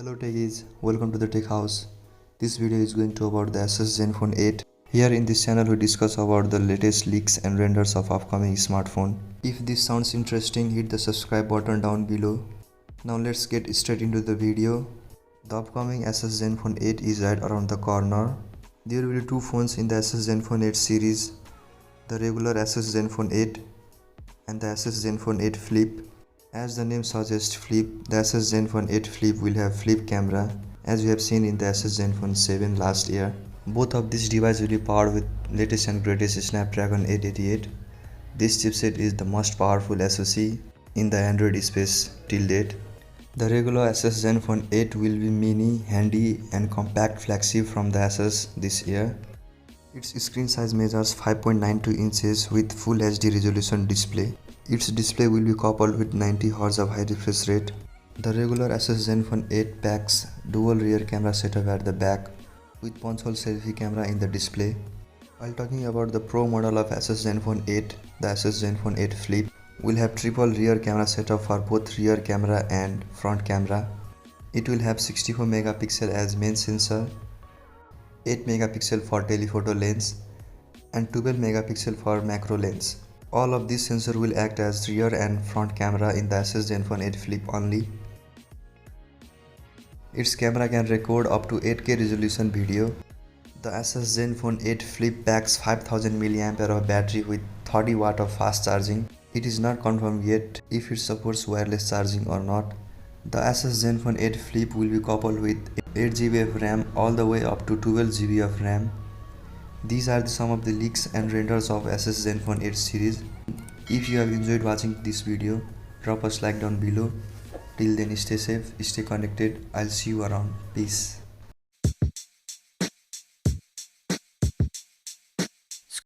Hello techies, welcome to the Tech House. This video is going to about the Asus Zenfone 8. Here in this channel we discuss about the latest leaks and renders of upcoming smartphone. If this sounds interesting, hit the subscribe button down below. Now let's get straight into the video. The upcoming Asus Zenfone 8 is right around the corner. There will be two phones in the Asus Zenfone 8 series. The regular Asus Zenfone 8 and the Asus Zenfone 8 Flip. As the name suggests Flip, the Asus Zenfone 8 Flip will have flip camera as we have seen in the Asus Zenfone 7 last year. Both of these devices will be powered with latest and greatest Snapdragon 888. This chipset is the most powerful SoC in the Android space till date. The regular Asus Zenfone 8 will be mini, handy and compact flagship from the Asus this year. Its screen size measures 5.92 inches with Full HD resolution display. Its display will be coupled with 90 Hz of high refresh rate. The regular Asus Zenfone 8 packs dual rear camera setup at the back with punch-hole selfie camera in the display. While talking about the Pro model of Asus Zenfone 8, the Asus Zenfone 8 Flip will have triple rear camera setup for both rear camera and front camera. It will have 64 megapixel as main sensor, 8 megapixel for telephoto lens and 12 megapixel for macro lens. All of these sensors will act as rear and front camera in the Asus Zenfone 8 Flip only. Its camera can record up to 8K resolution video. The Asus Zenfone 8 Flip packs 5000 mAh of battery with 30 watt of fast charging. It is not confirmed yet if it supports wireless charging or not. The Asus Zenfone 8 Flip will be coupled with 8GB of RAM all the way up to 12GB of RAM. These are some of the leaks and renders of Asus Zenfone 8 series. If you have enjoyed watching this video, drop a like down below. Till then, stay safe, stay connected. I'll see you around. Peace.